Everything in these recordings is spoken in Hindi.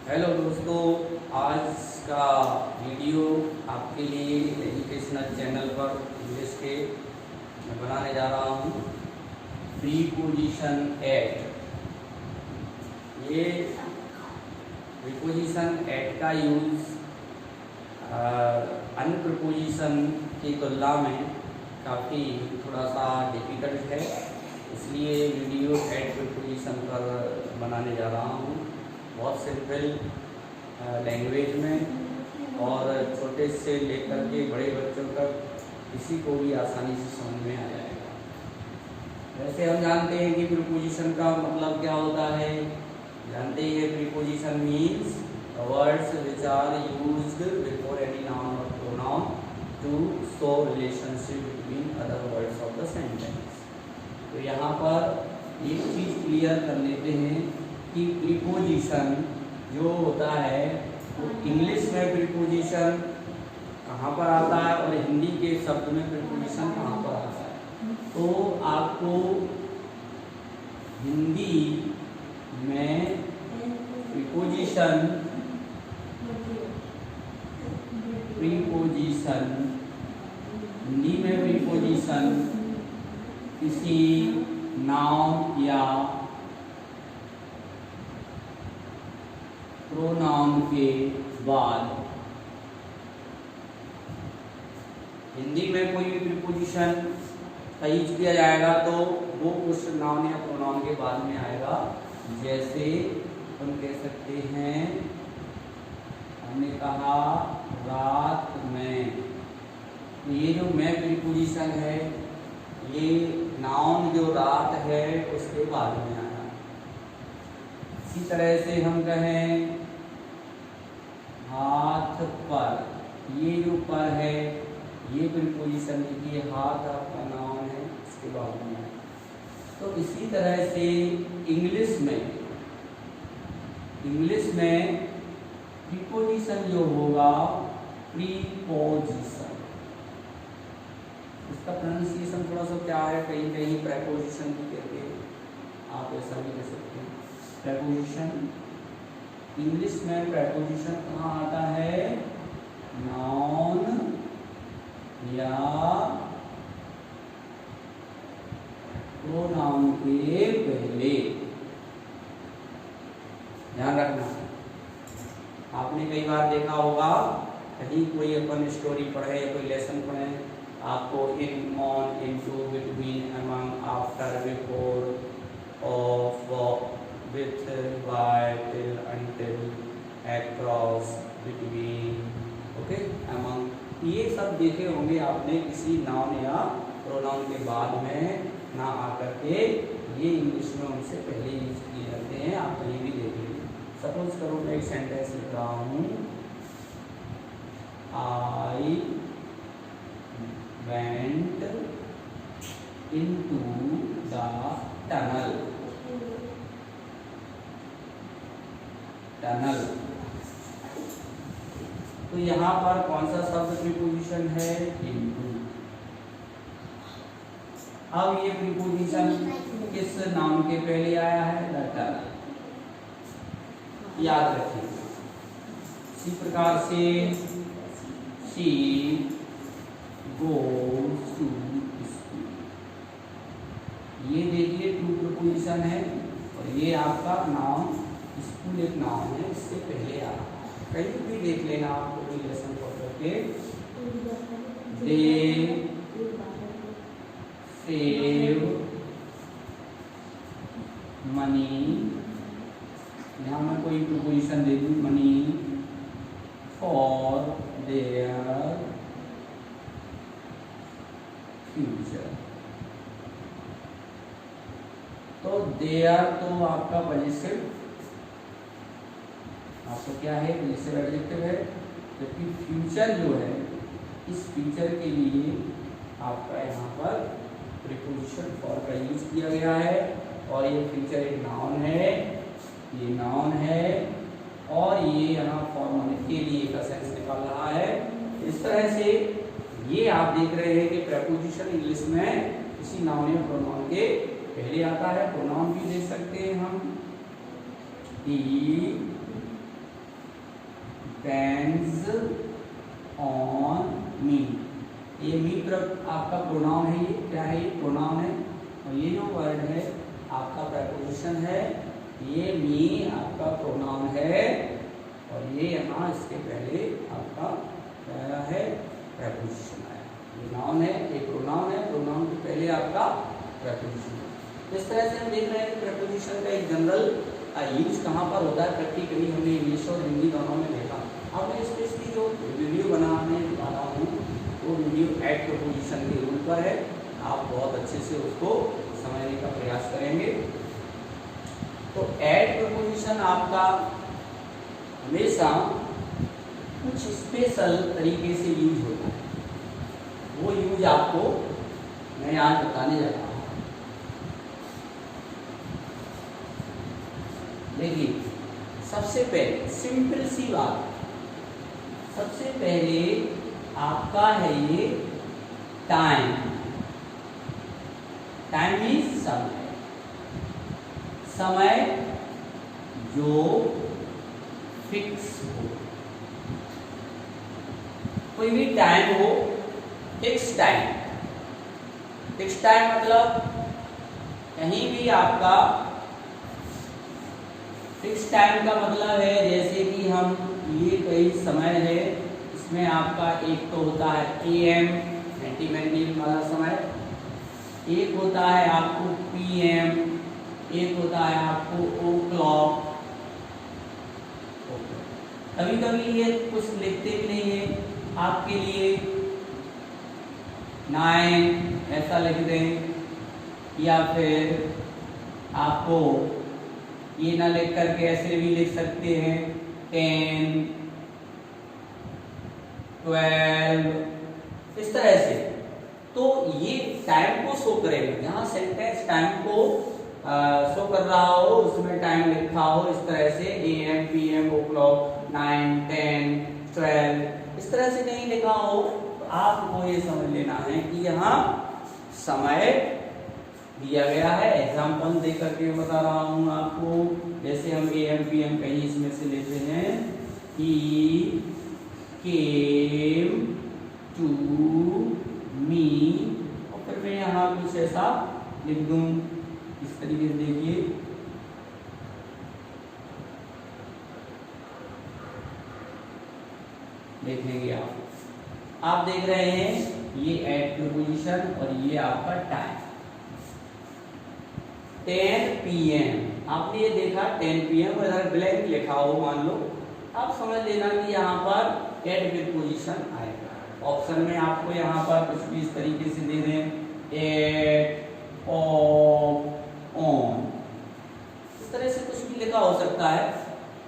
हेलो दोस्तों, आज का वीडियो आपके लिए एजुकेशनल चैनल पर इंग्लिश के मैं बनाने जा रहा हूँ। Preposition at. ये प्रीपोजिशन एट का यूज़ अन्य प्रीपोजिशन की तुलना में काफ़ी थोड़ा सा डिफ़िकल्ट है, इसलिए वीडियो एट प्रीपोजिशन पर बनाने जा रहा हूँ। बहुत सिंपल लैंग्वेज में और छोटे से लेकर के बड़े बच्चों तक किसी को भी आसानी से समझ में आ जाएगा। वैसे हम जानते हैं कि प्रीपोजिशन का मतलब क्या होता है। जानते ही है, preposition means words which are used before any noun और pronoun to show relationship between other words of the sentence. तो यहाँ पर एक चीज़ क्लियर कर लेते हैं कि प्रीपोजिशन जो होता है वो इंग्लिश में प्रीपोजिशन कहाँ पर आता है और हिंदी के शब्द में प्रीपोजिशन कहाँ पर आता है। तो आपको हिंदी में प्रीपोजिशन हिंदी में प्रीपोजिशन किसी नाउन या प्रोनाउन के बाद हिंदी में कोई भी प्रीपोजिशन का यूज किया जाएगा तो वो उस नाउन या प्रोनाउन के बाद में आएगा। जैसे हम कह सकते हैं, हमने कहा रात में, तो ये जो में प्रीपोजिशन है ये नाउन जो रात है उसके बाद में आया। इसी तरह से हम कहें हाथ पर, ये जो पर है ये प्रीपोजिशन देखिए, हाथ आपका नाउन है इसके बाद में है। तो इसी तरह से इंग्लिश में प्रीपोजिशन जो होगा प्रीपोजिशन, इसका प्रोनाउंसिएशन थोड़ा सा क्या है, कहीं कहीं प्रेपोजिशन भी कहते हैं, आप ऐसा भी कह सकते हैं प्रेपोजिशन। इंग्लिश में प्रेपोजिशन कहाँ आता है, नाउन या प्रोनाउन के पहले। ध्यान रखना, आपने कई बार देखा होगा कहीं कोई अपन स्टोरी पढ़े या कोई लेसन पढ़े, आपको in, on, into, between, among, after, before, of, with, by, till, until, across, between, okay, among, ये सब देखे होंगे आपने किसी नाउन या प्रोनाउन के बाद में ना आकर के, ये इंग्लिश में उनसे पहले यूज किए जाते हैं। आप कहीं भी देख लीजिए। सपोज करो मैं एक सेंटेंस लिख रहा हूँ, I went into the tunnel. तो यहाँ पर कौन सा शब्द प्रीपोजिशन है, इनटू। अब ये प्रीपोजिशन किस नाउन के पहले आया है, द टनल, याद रखिए। इसी प्रकार से शी गोज टू स्कूल, ये देखिए टू प्रीपोजिशन है और ये आपका नाउन, स्कूल एक नाउन है, इससे पहले आ रहा। कहीं भी देख लेना आपको कोई लेसन पढ़ करके, दे सेव मनी, यहाँ मैं कोई प्रीपोजिशन दे दूँ, मनी, फॉर देयर फ्यूचर। तो देयर तो आपका पॉजिटिव, आपको क्या है, पॉजिटिव एडजेक्टिव है, जबकि फ्यूचर जो है, इस फ्यूचर के लिए आपका यहाँ पर प्रीपोजिशन फॉर का यूज किया गया है। और ये फ्यूचर एक नाउन है, ये नाउन है और ये यहाँ फॉर्म होने के लिए का सेंस निकाल रहा है। इस तरह से ये आप देख रहे हैं कि प्रीपोजिशन इंग्लिश में किसी नाउन या प्रोनाउन के पहले आता है। प्रोनाउन भी देख सकते हैं हम, ही, डिपेंड्स ऑन मी। ये मी आपका प्रोनाउन है, ये क्या है, ये प्रोनाउन है, और ये जो वर्ड है आपका प्रेपोजिशन है। ये मी आपका प्रोनाउन है, और ये यहाँ इसके पहले आपका क्या है, प्रेपोजिशन आया। ये नाउन है, एक प्रोनाउन है, प्रोनाउन के पहले आपका प्रेपोजिशन है। इस तरह से हम देख रहे हैं कि प्रेपोजिशन का एक जनरल यूज कहाँ पर होता है। प्रैक्टिकली हमने इंग्लिश और हिंदी दोनों में देखा। अब मैं स्पेशली जो वीडियो बनाने वाला हूँ वो वीडियो ऐड प्रेपोजिशन के रूल पर है। आप बहुत अच्छे से उसको समझने का प्रयास करेंगे। तो ऐड प्रेपोजिशन आपका हमेशा कुछ स्पेशल तरीके से यूज होता है। वो यूज आपको मैं आज बताने जा रहा हूँ। देखिए, सबसे पहले सिंपल सी बात, सबसे पहले आपका है ये टाइम। टाइम मीन्स समय। समय जो फिक्स हो, कोई भी टाइम हो, फिक्स टाइम। फिक्स टाइम मतलब कहीं भी आपका फिक्स टाइम का मतलब है, जैसे कि हम ये कई समय है, इसमें आपका एक तो होता है AM एंटीमेंटिव वाला समय, एक होता है आपको PM, एक होता है आपको o'clock। कभी कभी ये कुछ लिखते भी नहीं है आपके लिए, 9 ऐसा लिख दें, या फिर आपको ये ना लिख करके ऐसे भी लिख सकते हैं 10, 12, इस तरह से। तो ये टाइम को शो करेगा। जहाँ सेंटेंस टाइम को शो कर रहा हो, उसमें टाइम लिखा हो इस तरह से AM, PM, o'clock, 9, 10, 12, इस तरह से नहीं लिखा हो, तो आपको ये समझ लेना है कि यहाँ समय दिया गया है। एग्जाम्पल दे करके बता रहा हूँ आपको। जैसे हम AM, PM कहीं इसमें से लेते हैं, He came to me, और फिर मैं यहाँ कुछ ऐसा लिख दूँ इस तरीके से। देखिए, देखेंगे आप देख रहे हैं ये एट प्रीपोजिशन और ये आपका टाइम। 10 PM, आपने ये देखा 10 PM, अगर ब्लैंक लिखा हो मान लो, आप समझ लेना कि यहाँ पर एट प्रीपोजिशन आएगा। ऑप्शन में आपको यहाँ पर कुछ भी इस तरीके से दे दें, एट, ऑफ, ऑन, इस तरह से कुछ भी लिखा हो सकता है।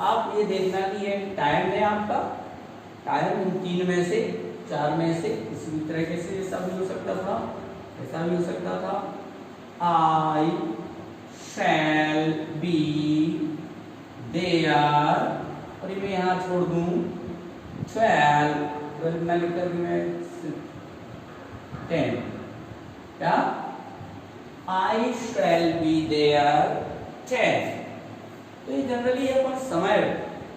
आप ये देखना कि ये टाइम है आपका, टाइम इन 3 में से 4 में से किसी भी तरीके से ऐसा भी हो सकता था, ऐसा भी हो सकता था। I shall be there, और ये मैं यहाँ छोड़ दूँ 12 ना लिख कर मैं 10, क्या I shall be there 10। तो ये जनरली अपन समय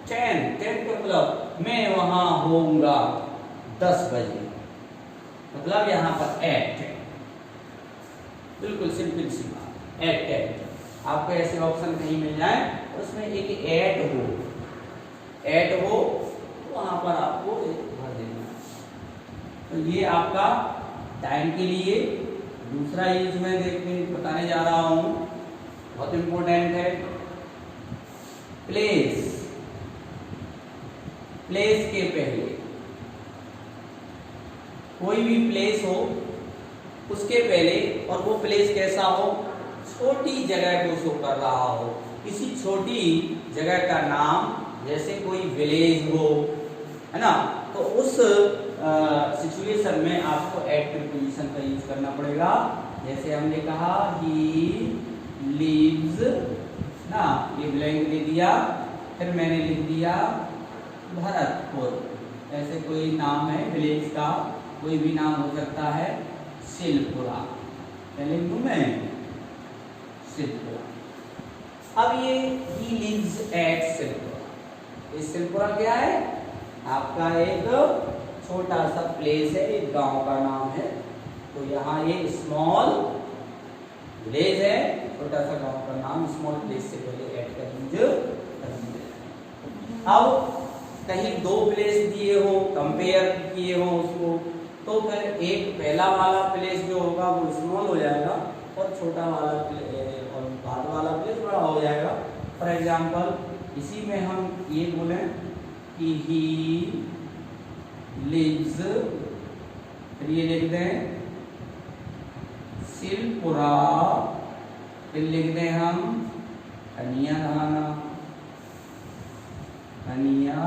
10 का मतलब मैं वहां होऊंगा 10 बजे, मतलब यहाँ पर एट, बिल्कुल सिंपल सी बात, एट। आपको ऐसे ऑप्शन कहीं मिल जाए उसमें एक एट हो तो वहां पर आपको भर देना। तो ये आपका टाइम के लिए। दूसरा यूज मैं बताने जा रहा हूं, बहुत इंपॉर्टेंट है, प्लेस। प्लेस के पहले कोई भी प्लेस हो, उसके पहले, और वो प्लेस कैसा हो, छोटी जगह को शो कर रहा हो, किसी छोटी जगह का नाम, जैसे कोई विलेज हो, है ना, तो उस सिचुएशन में आपको एट प्रीपोजिशन का यूज करना पड़ेगा। जैसे हमने कहा ही लिव्स ना, ये ब्लैंक दे दिया, फिर मैंने लिख दिया भरतपुर, ऐसे कोई नाम है विलेज का, कोई भी नाम हो सकता है, सिलपुरा, पहले लिखूं मैं सिलपुरा। अब ये ही लिव्स एट सिलपुरा, ये सिलपुरा क्या है, आपका एक छोटा सा प्लेस है, एक गांव का नाम है। तो यहाँ ये स्मॉल विलेज है, छोटा सा गांव का नाम। स्मॉल प्लेस से पहले ऐड का यूज कर दिया। अब कहीं दो प्लेस दिए हो, कंपेयर किए हो उसको, तो फिर एक पहला वाला प्लेस जो होगा वो स्मॉल हो जाएगा और छोटा वाला और बाद वाला प्लेस बड़ा हो जाएगा। फॉर एग्जाम्पल इसी में हम ये बोलें कि ही लिव्स, फिर ये लिख दें सिलपुरा, फिर लिख दें हम कनिया धाना, कनिया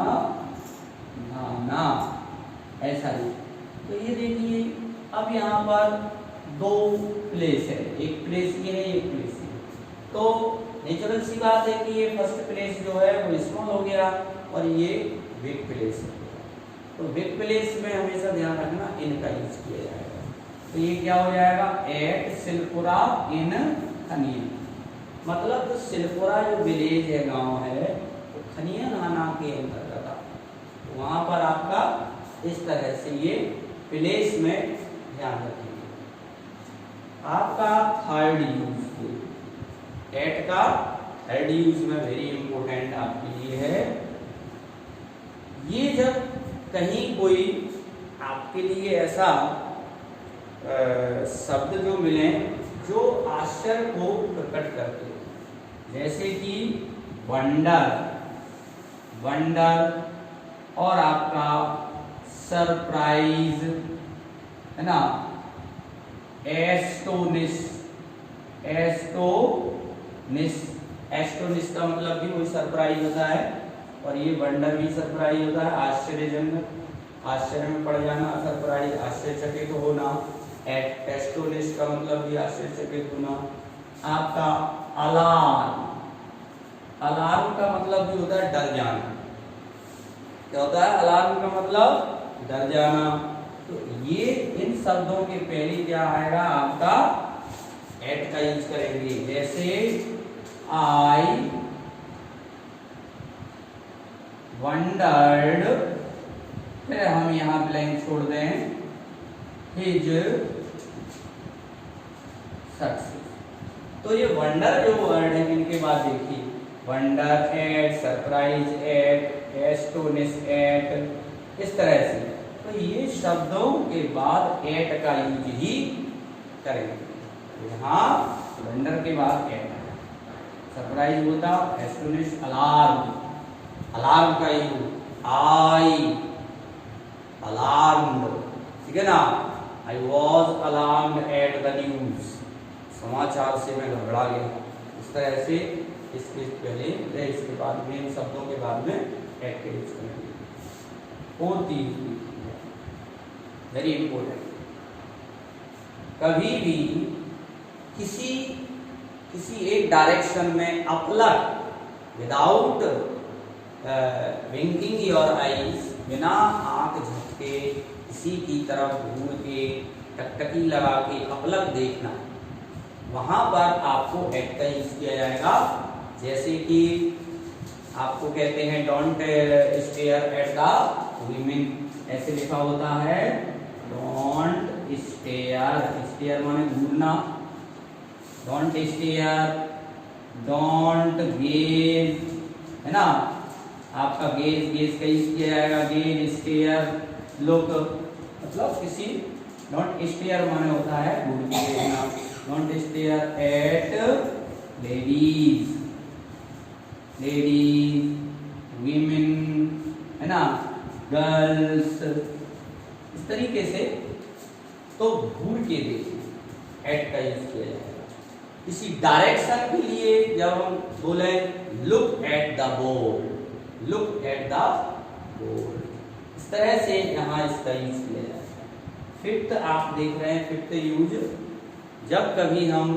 धाना, ऐसा ही। तो ये देखिए अब यहाँ पर दो प्लेस है, एक प्लेस ये है, एक प्लेस ये। तो नेचुरल सी बात है कि ये फर्स्ट प्लेस जो है वो स्मॉल हो गया और ये बिग प्लेस हो गया। तो बिग प्लेस में हमेशा ध्यान रखना इन का यूज किया जाएगा। तो ये क्या हो जाएगा, एट सिलपुरा इन खनिया। मतलब जो सिलपुरा जो विलेज है, गांव है, तो खनिया नाना के अंतर्गत आता है। तो वहां पर आपका इस तरह से ये प्लेस में ध्यान रखेंगे। आपका थर्ड यूज, एट का थर्ड यूज में वेरी इंपॉर्टेंट आपके लिए है। ये जब कहीं कोई आपके लिए ऐसा शब्द जो मिले जो आश्चर्य को प्रकट करते हो, जैसे कि वंडर, वंडर, और आपका सरप्राइज है ना, एस्टोनिश, एस्टोनिश, एस्टोनिश का मतलब भी वही सरप्राइज होता है, और ये वंडर भी सरप्राइज होता है, आश्चर्यजनक, आश्चर्य में पड़ जाना, सरप्राइज आश्चर्यचकित होना, एस्टोनिश का मतलब भी आश्चर्यचकित होना। आपका अलार्म, अलार्म का मतलब भी होता है डर जाना। क्या होता है अलार्म का मतलब? डर जाना। तो ये इन शब्दों के पहले क्या आएगा आपका एट का यूज करेंगे। जैसे आई वंडर्ड, फिर हम यहाँ ब्लैंक छोड़ दें, हिज सक्सेस। तो ये वंडर जो वर्ड है इनके बाद देखिए, wonder at, surprise at, astonish at, इस तरह से। तो ये शब्दों के बाद एट का यूज ही करेंगे। यहाँ वंडर के बाद एट, सरप्राइज होता, एस्टोनिश अलार्म, अलार्म का यूज, आई अलार्म्ड, ठीक है ना, I was alarmed at the news, समाचार से मैं घबरा गया। इस तरह से इसके पहले इसके बाद में, इन शब्दों के बाद में एट का यूज करेंगे। फोर्थ यूज वेरी इंपॉर्टेंट, कभी भी किसी एक डायरेक्शन में अपलग, विदाउट विंकिंग योर आईज, बिना आंख झपके किसी की तरफ घूर के टकटकी लगा के अपलग देखना, वहां पर आपको एट का यूज किया जाएगा। जैसे कि आपको कहते हैं don't stare at the women, ऐसे लिखा होता है डोंट स्टेयर, स्टेयर माने घूरना, डोंट स्टेयर, डोंट गेज, है ना, आपका गेज, गेज का यूज किया जाएगा, गेज, स्टेयर, लुक, मतलब किसी, डोंट स्टेयर माने होता है घूर के देखना, don't stare at ladies, ladies, women, है ना, गर्ल्स, इस तरीके से। तो घूर के देखिए एट का यूज किया जाएगा। इसी डायरेक्शन के लिए जब हम बोले look at the board, look at the board, इस तरह से यहाँ इसका यूज किया जाएगा। फिफ्थ आप देख रहे हैं, फिफ्थ यूज, जब कभी हम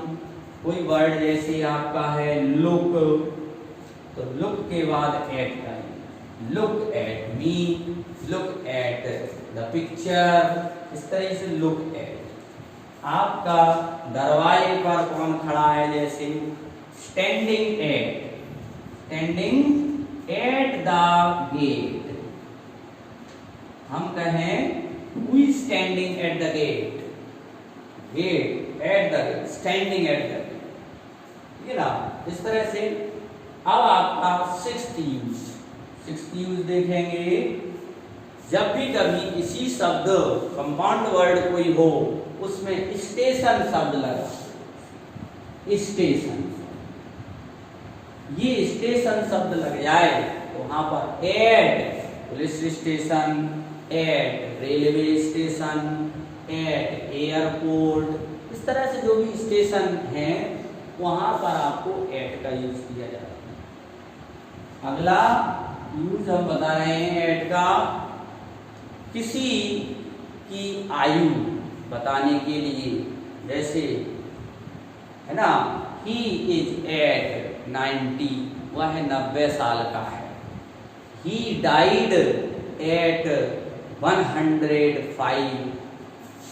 कोई वर्ड जैसे आपका है लुक, तो लुक के बाद एट का, look at me, look at the picture, इस तरह से लुक एट। आपका दरवाजे पर कौन खड़ा है, जैसे standing at, standing at the gate, हम कहें who is standing at the gate, gate at the gate, standing at the gate, ठीक है ना। इस तरह से अब आपका सिक्स्थ यूज देखेंगे, जब भी कभी इसी शब्द कंपाउंड वर्ड कोई हो उसमें स्टेशन शब्द लगा, स्टेशन, ये स्टेशन शब्द लग जाए तो वहां पर at police station, at railway station, at airport, इस तरह से जो भी स्टेशन हैं वहां पर आपको एट का यूज किया जाता है। अगला यूज हम बता रहे हैं एट का, किसी की आयु बताने के लिए, जैसे है ना, ही इज एट 90, वह 90 साल का है। ही डाइड एट 105,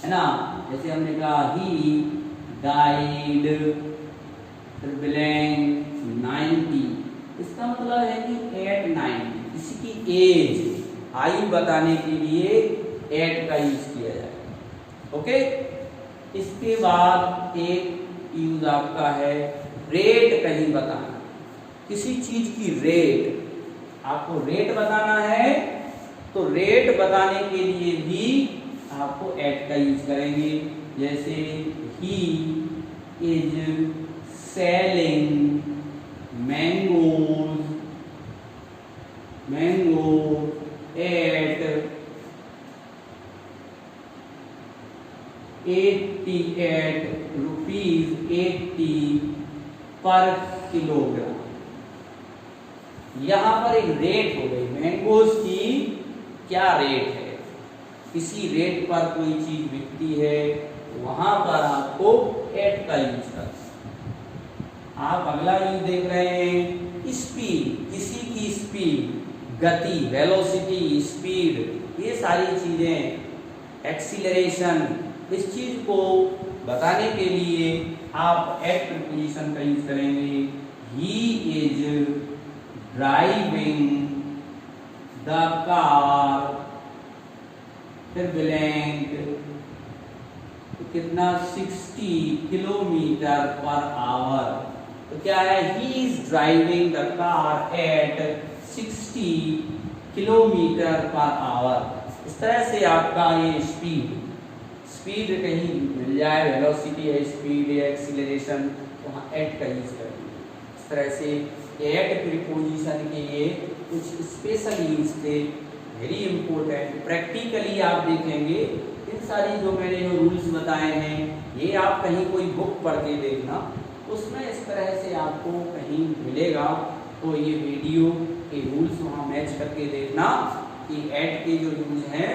है ना, जैसे हमने कहा ही डाइड ब्लैंक 90, इसका मतलब है कि एट 90, किसी की एज, आयु बताने के लिए एट का यूज किया जाए। ओके, इसके बाद एक यूज आपका है रेट कहीं बताना, किसी चीज की रेट, आपको रेट बताना है तो रेट बताने के लिए भी आपको एट का यूज करेंगे। जैसे he is selling mangoes eight 88 rupees 80 पर किलोग्राम। यहां पर एक रेट हो गई, मैंगोज की क्या रेट है, किसी रेट पर कोई चीज बिकती है वहां पर आपको एट का यूज करना। आप अगला यूज देख रहे हैं स्पीड, किसी की स्पीड, गति, वेलोसिटी, स्पीड, ये सारी चीजें, एक्सीलरेशन, इस चीज को बताने के लिए आप एट प्रीपोजिशन का यूज करेंगे। He is driving the car, फिर ब्लैंक, तो कितना 60 किलोमीटर पर आवर, तो क्या है, he is driving the car eight 60 kilometre per hour. इस तरह से आपका ये स्पीड कहीं मिल जाए, वेलोसिटी है, स्पीड है, एक्सीलरेशन, तो वहाँ एट का यूज करेंगे। इस तरह से एट प्रीपोजिशन के ये कुछ स्पेशल यूज थे, वेरी इंपॉर्टेंट। प्रैक्टिकली आप देखेंगे इन सारी जो मैंने जो रूल्स बताए हैं, ये आप कहीं कोई बुक पढ़ के देखना, उसमें इस तरह से आपको कहीं मिलेगा, तो ये वीडियो के रूल्स वहाँ मैच करके देखना कि एट के जो यूज हैं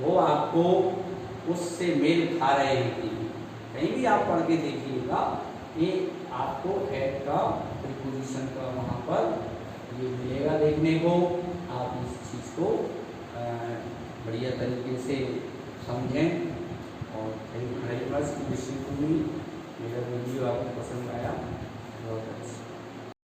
वो आपको उससे मेल खा रहे हैं कि कहीं भी आप पढ़ के देखिएगा, ये आपको एट का प्रीपोजिशन का वहाँ पर ये मिलेगा देखने को। आप इस चीज़ को बढ़िया तरीके से समझें। और थैंक यू वेरी मच, मेरा वीडियो आपको पसंद आया, बहुत अच्छा।